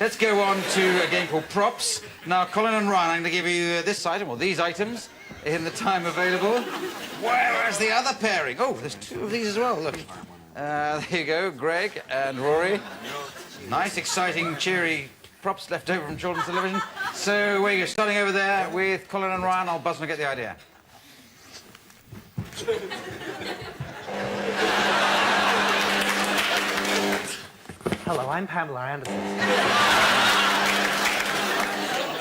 let's go on to a game called Props. Now, Colin and Ryan, I'm going to give you this item, or these items, in the time available. Where's the other pairing? Oh, there's two of these as well, look. There you go, Greg and Rory. Nice, exciting, cheery props left over from children's television. So, where you go, starting over there with Colin and Ryan. I'll buzz and get the idea. Hello, I'm Pamela Anderson.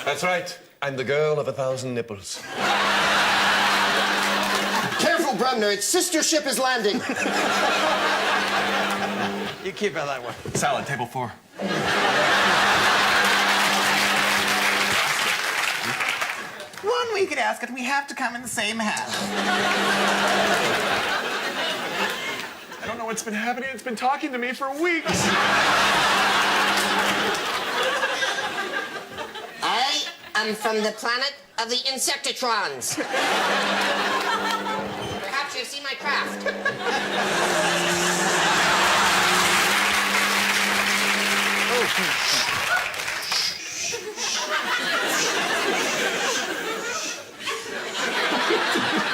That's right. I'm the girl of 1,000 nipples. Careful, Bremner. Its sister ship is landing. You keep it that way. Salad, table 4. One week at Ascot, we have to come in the same hat. I don't know what's been happening. It's been talking to me for weeks. I am from the planet of the Insectatrons. Perhaps you've seen my craft.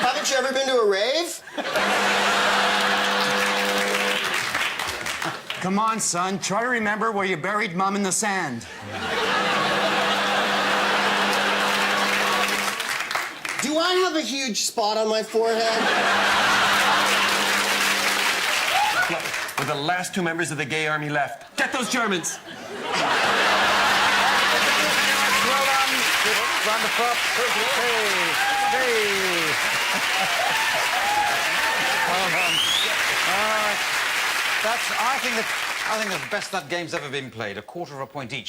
Haven't you ever been to a rave? Come on, son. Try to remember where you buried Mom in the sand. Do I have a huge spot on my forehead? Look, we're the last 2 members of the gay army left. Get those Germans. Well done. Round the props. Hey. Well done. All right. I think that's the best that game's ever been played. 1/4 of a point each.